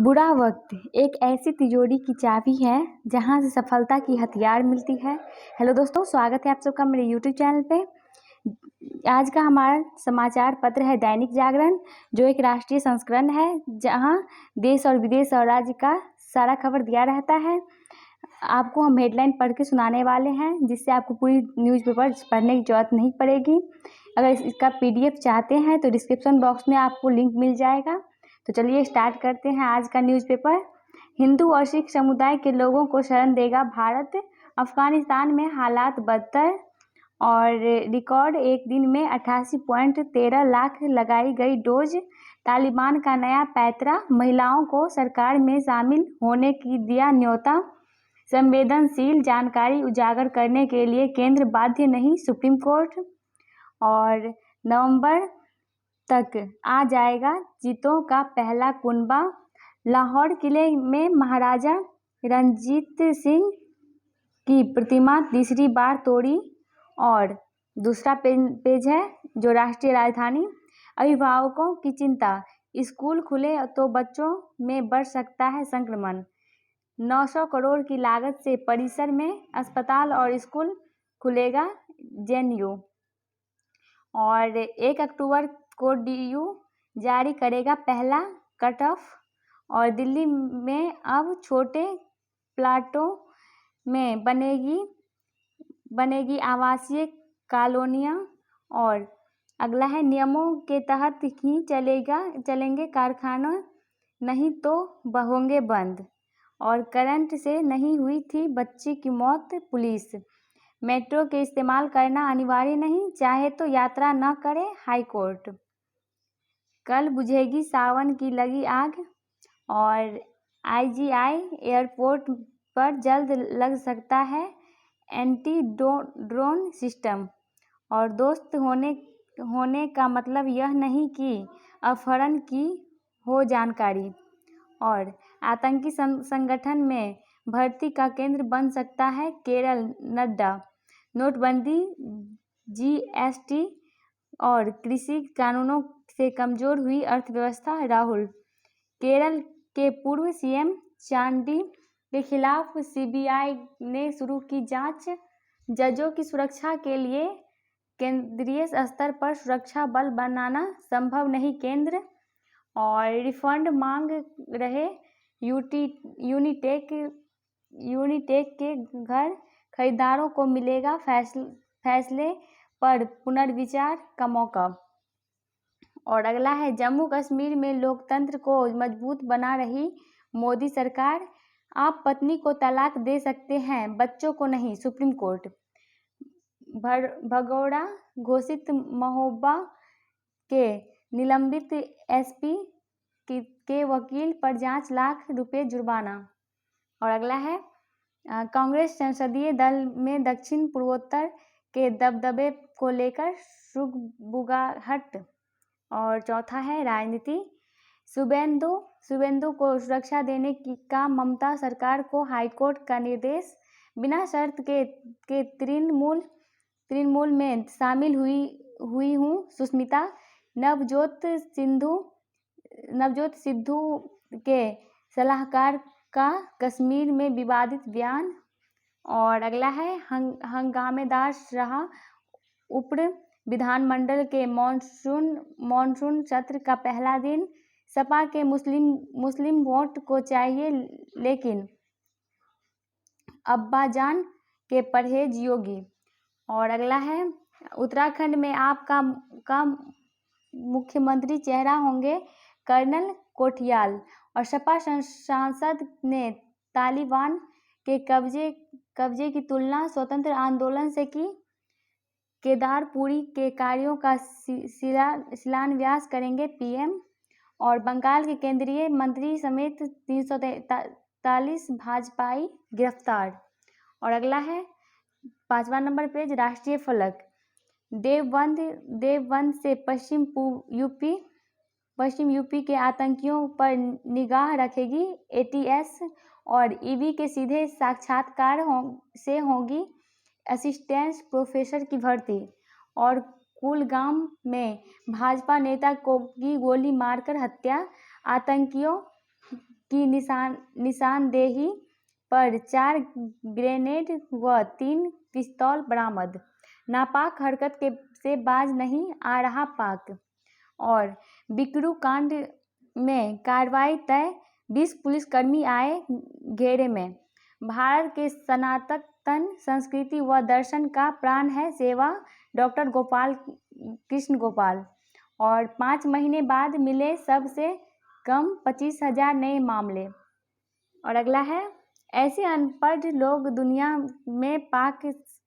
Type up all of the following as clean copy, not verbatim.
बुरा वक्त एक ऐसी तिजोरी की चाबी है जहां से सफलता की हथियार मिलती है। हेलो दोस्तों, स्वागत है आप सबका मेरे यूट्यूब चैनल पे। आज का हमारा समाचार पत्र है दैनिक जागरण, जो एक राष्ट्रीय संस्करण है जहां देश और विदेश और राज्य का सारा खबर दिया रहता है। आपको हम हेडलाइन पढ़ के सुनाने वाले हैं, जिससे आपको पूरी न्यूज़पेपर पढ़ने की जरूरत नहीं पड़ेगी। अगर इसका PDF चाहते हैं तो डिस्क्रिप्शन बॉक्स में आपको लिंक मिल जाएगा। तो चलिए स्टार्ट करते हैं आज का न्यूज़पेपर। हिंदू और सिख समुदाय के लोगों को शरण देगा भारत, अफगानिस्तान में हालात बदतर। और रिकॉर्ड एक दिन में 88.13 लाख लगाई गई डोज। तालिबान का नया पैतरा, महिलाओं को सरकार में शामिल होने की दिया न्योता। संवेदनशील जानकारी उजागर करने के लिए केंद्र बाध्य नहीं, सुप्रीम कोर्ट। और नवंबर तक आ जाएगा चीतों का पहला कुनबा। लाहौर किले में महाराजा रणजीत सिंह की प्रतिमा तीसरी बार तोड़ी। और दूसरा पेज है जो राष्ट्रीय राजधानी। अभिभावकों की चिंता, स्कूल खुले तो बच्चों में बढ़ सकता है संक्रमण। 900 करोड़ की लागत से परिसर में अस्पताल और स्कूल खुलेगा JNU। और 1 अक्टूबर को DU जारी करेगा पहला कट ऑफ। और दिल्ली में अब छोटे प्लाटों में बनेगी आवासीय कॉलोनियाँ। और अगला है नियमों के तहत ही चलेंगे कारखाना, नहीं तो होंगे बंद। और करंट से नहीं हुई थी बच्ची की मौत, पुलिस। मेट्रो के इस्तेमाल करना अनिवार्य नहीं, चाहे तो यात्रा न करे, हाई कोर्ट। कल बुझेगी सावन की लगी आग। और IGI एयरपोर्ट पर जल्द लग सकता है एंटी ड्रोन सिस्टम। और दोस्त होने का मतलब यह नहीं कि अपहरण की हो जानकारी। और आतंकी संगठन में भर्ती का केंद्र बन सकता है केरल, नड्डा। नोटबंदी, GST और कृषि कानूनों से कमजोर हुई अर्थव्यवस्था, राहुल। केरल के पूर्व CM चांडी के खिलाफ CBI ने शुरू की जांच। जजों की सुरक्षा के लिए केंद्रीय स्तर पर सुरक्षा बल बनाना संभव नहीं, केंद्र। और रिफंड मांग रहे यूनिटेक के घर खरीदारों को मिलेगा फैसले पर पुनर्विचार का मौका। और अगला है जम्मू कश्मीर में लोकतंत्र को मजबूत बना रही मोदी सरकार। आप पत्नी को तलाक दे सकते हैं, बच्चों को नहीं, सुप्रीम कोर्ट। भगोड़ा घोषित, महोबा के निलंबित SP के वकील पर 5 लाख रुपए जुर्माना। और अगला है कांग्रेस संसदीय दल में दक्षिण पूर्वोत्तर के दबदबे को लेकर सुगबुगाहट। और चौथा है राजनीति। शुभेंदु को सुरक्षा देने का ममता सरकार को हाईकोर्ट का निर्देश। बिना शर्त के तृणमूल में शामिल हुई हूँ, सुष्मिता। नवजोत सिद्धू के सलाहकार का कश्मीर में विवादित बयान। और अगला है हंगामेदार रहा उप्र विधानमंडल के मॉनसून सत्र का पहला दिन। सपा के मुस्लिम वोट को चाहिए, लेकिन अब्बाजान के परहेज, योगी। और अगला है उत्तराखंड में आपका मुख्यमंत्री चेहरा होंगे कर्नल कोठियाल। और सपा सांसद ने तालिबान के कब्जे की तुलना स्वतंत्र आंदोलन से की। केदारपुरी के कार्यों का शिलान्यास करेंगे PM। और बंगाल के केंद्रीय मंत्री समेत 343 भाजपाई गिरफ्तार। और अगला है 5वां नंबर पेज, राष्ट्रीय फलक। देवबंद से पश्चिम यूपी के आतंकियों पर निगाह रखेगी ATS। और EB के सीधे साक्षात्कार से होगी असिस्टेंट प्रोफेसर की भर्ती। और कुलगाम में भाजपा नेता की गोली मारकर हत्या। आतंकियों की निशानदेही पर 4 ग्रेनेड व 3 पिस्तौल बरामद। नापाक हरकत से बाज नहीं आ रहा पाक। और बिकरू कांड में कार्रवाई तय, 20 पुलिसकर्मी आए घेरे में। भारत के सनातन संस्कृति व दर्शन का प्राण है सेवा, डॉक्टर गोपाल कृष्ण गोपाल। और 5 महीने बाद मिले सबसे कम 25,000 नए मामले। और अगला है, ऐसे अनपढ़ लोग दुनिया में पाक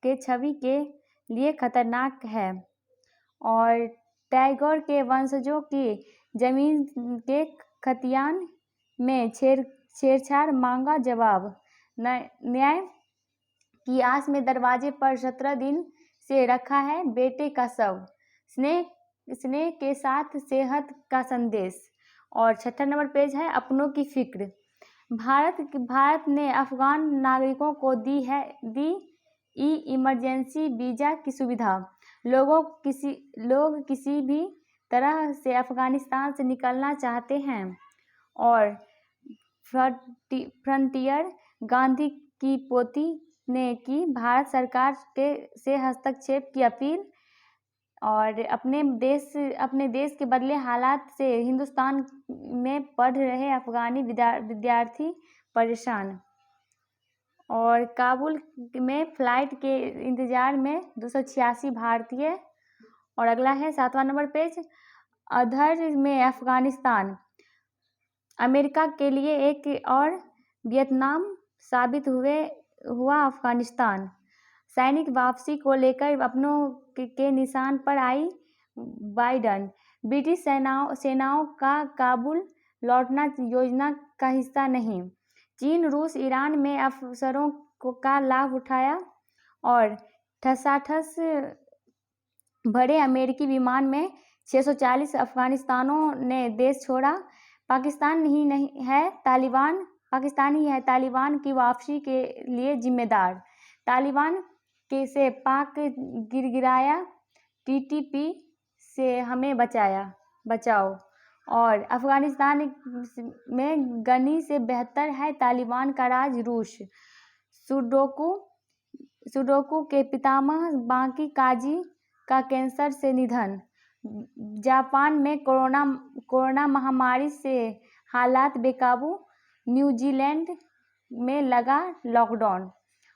के छवि के लिए खतरनाक है। और टैगोर के वंशजों की जमीन के खतियान में छेड़छाड़ मांगा जवाब। न्याय की आस में दरवाजे पर 17 दिन से रखा है बेटे का शव। स्नेह के साथ सेहत का संदेश। और 6 नंबर पेज है, अपनों की फिक्र। भारत ने अफगान नागरिकों को दी इमरजेंसी वीज़ा की सुविधा। लोग किसी भी तरह से अफगानिस्तान से निकलना चाहते हैं। और फ्रंटियर गांधी की पोती ने की भारत सरकार से हस्तक्षेप की अपील। और अपने देश के बदले हालात से हिंदुस्तान में पढ़ रहे अफगानी विद्यार्थी परेशान। और काबुल में फ्लाइट के इंतजार में 286 भारतीय। और अगला है 7वां नंबर पेज, अधर में अफगानिस्तान, अमेरिका के लिए एक और वियतनाम साबित हुआ अफगानिस्तान। सैनिक वापसी को लेकर अपनों के निशान पर आई बाइडन। ब्रिटिश सेनाओं का काबुल लौटना योजना का हिस्सा नहीं। चीन रूस ईरान में अवसरों का लाभ उठाया। और ठसाठस भरे अमेरिकी विमान में 640 अफगानिस्तानियों ने देश छोड़ा। पाकिस्तान ही है तालिबान की वापसी के लिए जिम्मेदार। तालिबान से पाक गिराया, TTP से हमें बचाओ। और अफगानिस्तान में गनी से बेहतर है तालिबान का राज। रूस सुडोकू के पितामह बाकी काजी का कैंसर से निधन। जापान में कोरोना महामारी से हालात बेकाबू, न्यूजीलैंड में लगा लॉकडाउन।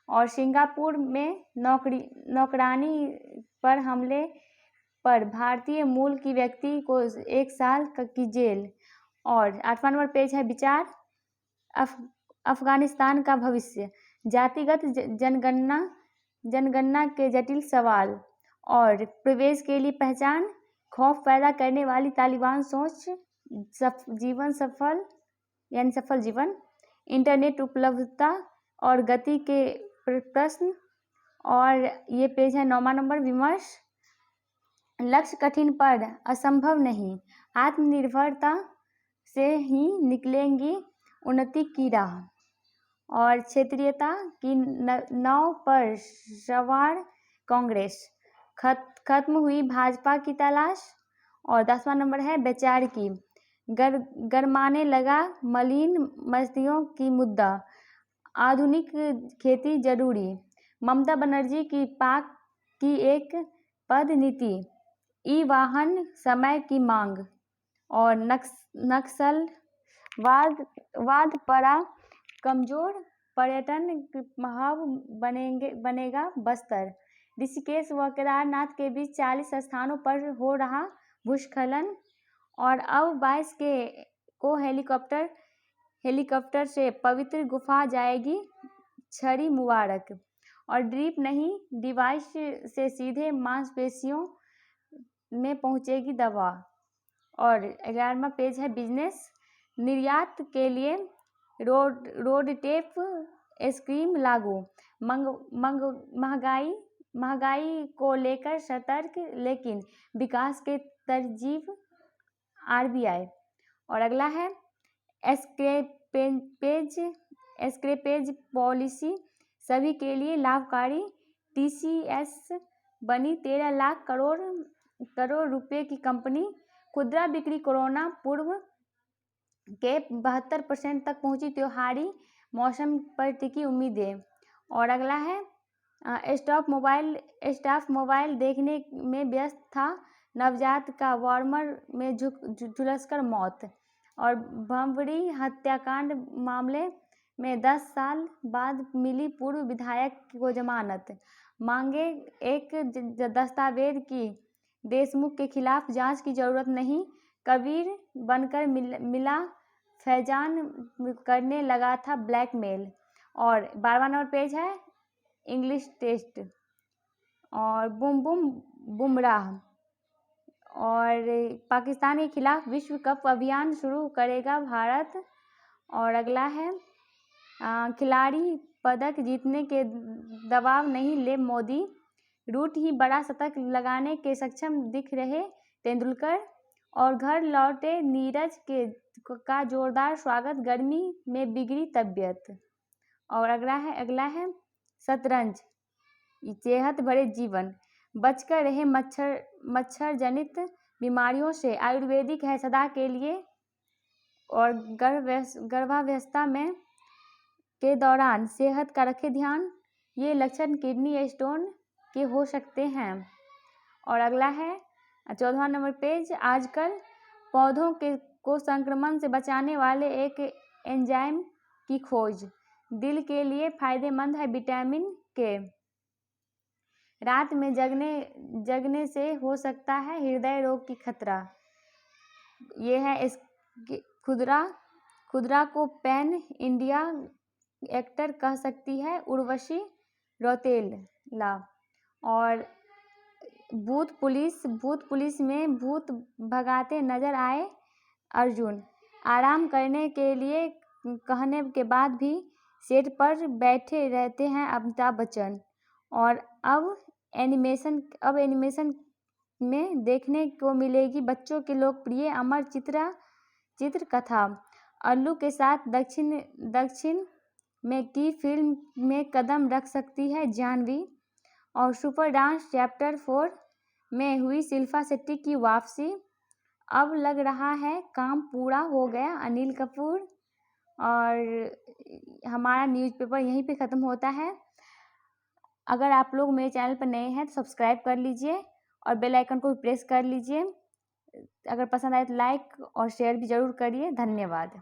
और सिंगापुर में नौकरानी पर हमले पर भारतीय मूल की व्यक्ति को 1 साल की जेल। और 8वां नंबर पेज है, विचार अफगानिस्तान का भविष्य, जातिगत जनगणना के जटिल सवाल। और प्रवेश के लिए पहचान, खौफ पैदा करने वाली तालिबान सोच, सफल जीवन, इंटरनेट उपलब्धता और गति के प्रश्न। और ये पेज है 9वां नंबर, विमर्श, लक्ष्य कठिन पर असंभव नहीं, आत्मनिर्भरता से ही निकलेंगी उन्नति की राह। और क्षेत्रीयता की नाव पर सवार कांग्रेस, खत्म हुई भाजपा की तलाश। और 10वां नंबर है, बेचारगी, गरमाने लगा मलिन मस्तियों की मुद्दा, आधुनिक खेती जरूरी, ममता बनर्जी की पाक की एक पद नीति, ई-वाहन समय की मांग। और नक्सलवाद पड़ा कमजोर, पर्यटन हब बनेगा बस्तर। ऋषिकेश व केदारनाथ के बीच 40 स्थानों पर हो रहा भूस्खलन। और अब 22 को हेलीकॉप्टर से पवित्र गुफा जाएगी छड़ी मुबारक। और ड्रिप नहीं, डिवाइस से सीधे मांसपेशियों में पहुंचेगी दवा। और 11वां पेज है, बिजनेस, निर्यात के लिए रोड टेप स्कीम लागू, महंगाई को लेकर सतर्क लेकिन विकास के तरजीह RBI। और अगला है, स्क्रैपेज पॉलिसी सभी के लिए लाभकारी, TCS बनी 13 लाख करोड़ रुपए की कंपनी। खुदरा बिक्री कोरोना पूर्व के 72% तक पहुंची त्योहारी मौसम पर टिकी उम्मीदें। और अगला है स्टाफ मोबाइल देखने में व्यस्त था, नवजात का वार्मर में झुलसकर मौत। और भंवरी हत्याकांड मामले में 10 साल बाद मिली पूर्व विधायक को जमानत, मांगे एक दस्तावेज की, देशमुख के खिलाफ जांच की जरूरत नहीं, कबीर बनकर मिला, फैजान करने लगा था ब्लैकमेल। और 12वां नंबर पेज है इंग्लिश टेस्ट। और बुमराह और पाकिस्तान के खिलाफ विश्व कप अभियान शुरू करेगा भारत। और अगला है खिलाड़ी पदक जीतने के दबाव नहीं ले मोदी, रूट ही बड़ा शतक लगाने के सक्षम दिख रहे तेंदुलकर। और घर लौटे नीरज का जोरदार स्वागत, गर्मी में बिगड़ी तबीयत। और अगला है शतरंज, सेहत भरे जीवन, बचकर रहे मच्छर जनित बीमारियों से, आयुर्वेदिक है सदा के लिए। और गर्भावस्था में के दौरान सेहत का रखे ध्यान, ये लक्षण किडनी स्टोन के हो सकते हैं। और अगला है 14वां नंबर पेज, आजकल पौधों को संक्रमण से बचाने वाले एक एंजाइम की खोज, दिल के लिए फायदेमंद है विटामिन के, रात में जगने से हो सकता है हृदय रोग की खतरा। ये है इस खुदरा को पैन इंडिया एक्टर कह सकती है उर्वशी रौतेला। और भूत पुलिस में भूत भगाते नजर आए अर्जुन, आराम करने के लिए कहने के बाद भी सेट पर बैठे रहते हैं अमिताभ बच्चन। और अब एनिमेशन में देखने को मिलेगी बच्चों के लोकप्रिय अमर चित्र कथा, अल्लू के साथ दक्षिण में की फिल्म में कदम रख सकती है जाह्नवी। और सुपर डांस चैप्टर 4 में हुई शिल्पा शेट्टी की वापसी, अब लग रहा है काम पूरा हो गया अनिल कपूर। और हमारा न्यूज़पेपर यहीं पे ख़त्म होता है। अगर आप लोग मेरे चैनल पर नए हैं तो सब्सक्राइब कर लीजिए और बेल आइकन को भी प्रेस कर लीजिए। अगर पसंद आए तो लाइक और शेयर भी ज़रूर करिए। धन्यवाद।